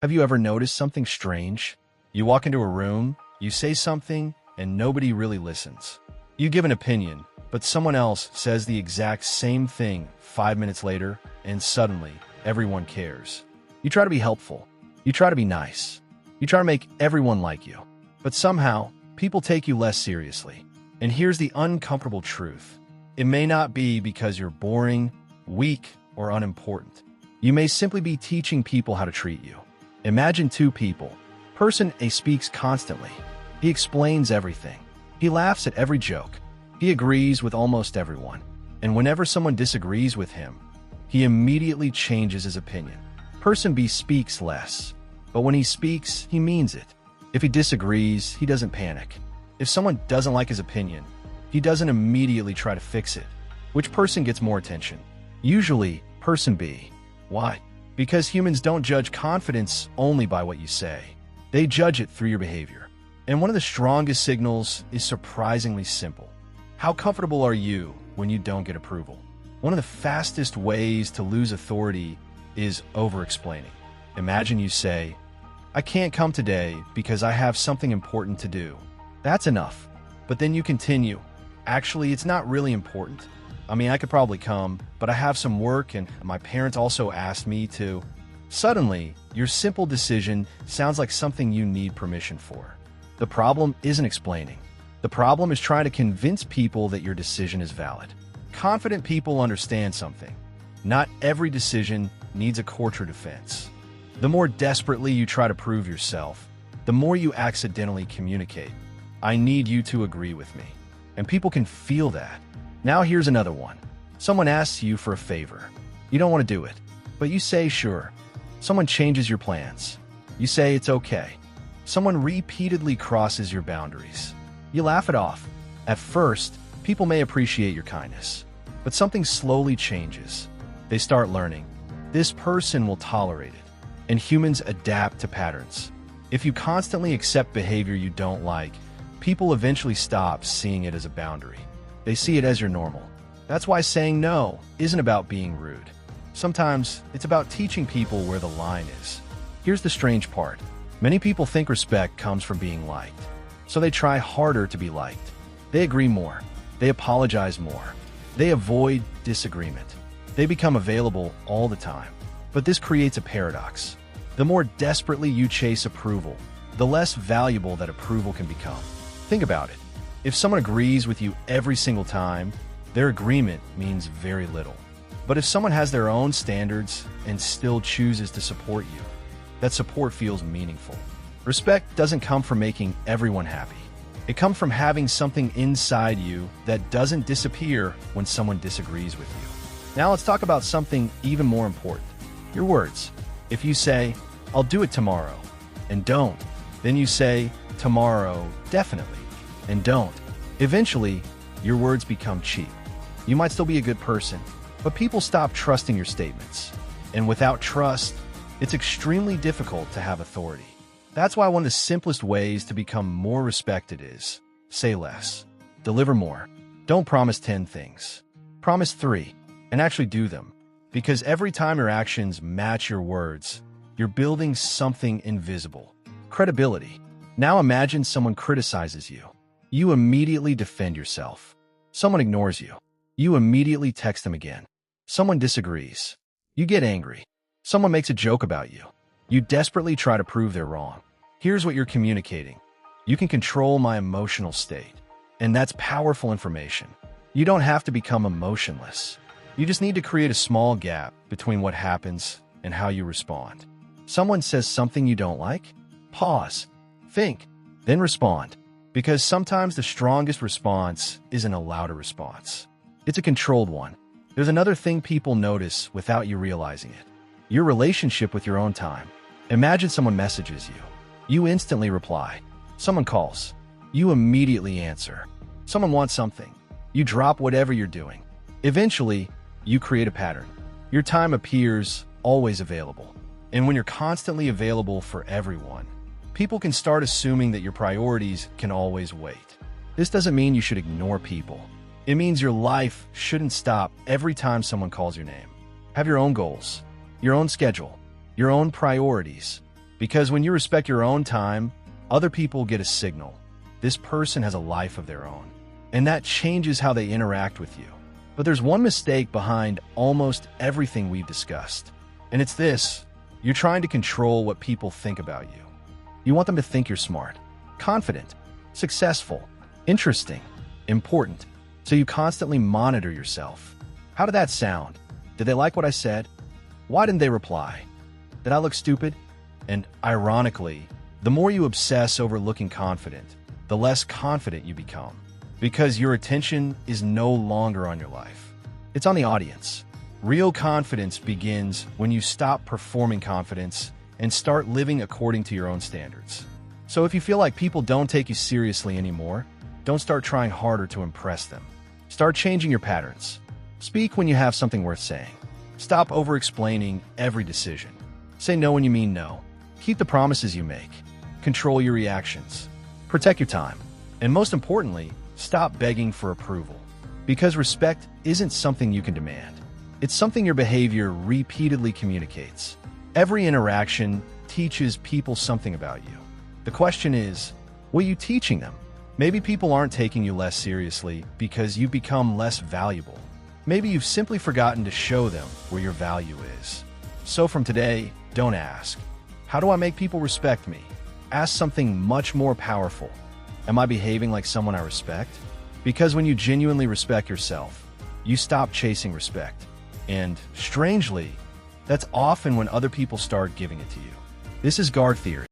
Have you ever noticed something strange? You walk into a room, you say something, and nobody really listens. You give an opinion, but someone else says the exact same thing 5 minutes later, and suddenly, everyone cares. You try to be helpful. You try to be nice. You try to make everyone like you. But somehow, people take you less seriously. And here's the uncomfortable truth. It may not be because you're boring, weak, or unimportant. You may simply be teaching people how to treat you. Imagine two people. Person A speaks constantly. He explains everything. He laughs at every joke. He agrees with almost everyone. And whenever someone disagrees with him, he immediately changes his opinion. Person B speaks less. But when he speaks, he means it. If he disagrees, he doesn't panic. If someone doesn't like his opinion, he doesn't immediately try to fix it. Which person gets more attention? Usually, person B. Why? Because humans don't judge confidence only by what you say. They judge it through your behavior. And one of the strongest signals is surprisingly simple. How comfortable are you when you don't get approval? One of the fastest ways to lose authority is over-explaining. Imagine you say, "I can't come today because I have something important to do." That's enough. But then you continue. Actually, it's not really important. I mean, I could probably come, but I have some work and my parents also asked me to. Suddenly, your simple decision sounds like something you need permission for. The problem isn't explaining. The problem is trying to convince people that your decision is valid. Confident people understand something. Not every decision needs a court or defense. The more desperately you try to prove yourself, the more you accidentally communicate, "I need you to agree with me." And people can feel that. Now here's another one. Someone asks you for a favor. You don't want to do it, but you say sure. Someone changes your plans. You say it's okay. Someone repeatedly crosses your boundaries. You laugh it off. At first, people may appreciate your kindness, but something slowly changes. They start learning. This person will tolerate it, and humans adapt to patterns. If you constantly accept behavior you don't like, people eventually stop seeing it as a boundary. They see it as your normal. That's why saying no isn't about being rude. Sometimes it's about teaching people where the line is. Here's the strange part. Many people think respect comes from being liked, so they try harder to be liked. They agree more. They apologize more. They avoid disagreement. They become available all the time. But this creates a paradox. The more desperately you chase approval, the less valuable that approval can become. Think about it. If someone agrees with you every single time, their agreement means very little. But if someone has their own standards and still chooses to support you, that support feels meaningful. Respect doesn't come from making everyone happy. It comes from having something inside you that doesn't disappear when someone disagrees with you. Now let's talk about something even more important. Your words. If you say, "I'll do it tomorrow," and don't, then you say, "Tomorrow, definitely," and don't. Eventually, your words become cheap. You might still be a good person, but people stop trusting your statements. And without trust, it's extremely difficult to have authority. That's why one of the simplest ways to become more respected is say less, deliver more. Don't promise 10 things. Promise 3, and actually do them. Because every time your actions match your words, you're building something invisible. Credibility. Now imagine someone criticizes you. You immediately defend yourself. Someone ignores you. You immediately text them again. Someone disagrees. You get angry. Someone makes a joke about you. You desperately try to prove they're wrong. Here's what you're communicating. You can control my emotional state. And that's powerful information. You don't have to become emotionless. You just need to create a small gap between what happens and how you respond. Someone says something you don't like? Pause. Think. Then respond. Because sometimes the strongest response isn't a louder response. It's a controlled one. There's another thing people notice without you realizing it. Your relationship with your own time. Imagine someone messages you. You instantly reply. Someone calls. You immediately answer. Someone wants something. You drop whatever you're doing. Eventually, you create a pattern. Your time appears always available. And when you're constantly available for everyone, people can start assuming that your priorities can always wait. This doesn't mean you should ignore people. It means your life shouldn't stop every time someone calls your name. Have your own goals, your own schedule, your own priorities. Because when you respect your own time, other people get a signal. This person has a life of their own. And that changes how they interact with you. But there's one mistake behind almost everything we've discussed. And it's this: you're trying to control what people think about you. You want them to think you're smart, confident, successful, interesting, important. So you constantly monitor yourself. How did that sound? Did they like what I said? Why didn't they reply? Did I look stupid? And ironically, the more you obsess over looking confident, the less confident you become. Because your attention is no longer on your life. It's on the audience. Real confidence begins when you stop performing confidence and start living according to your own standards. So if you feel like people don't take you seriously anymore, don't start trying harder to impress them. Start changing your patterns. Speak when you have something worth saying. Stop over-explaining every decision. Say no when you mean no. Keep the promises you make. Control your reactions. Protect your time. And most importantly, stop begging for approval. Because respect isn't something you can demand. It's something your behavior repeatedly communicates. Every interaction teaches people something about you. The question is, what are you teaching them? Maybe people aren't taking you less seriously because you've become less valuable. Maybe you've simply forgotten to show them where your value is. So from today, don't ask, how do I make people respect me? Ask something much more powerful. Am I behaving like someone I respect? Because when you genuinely respect yourself, you stop chasing respect. And strangely, that's often when other people start giving it to you. This is Garg theory.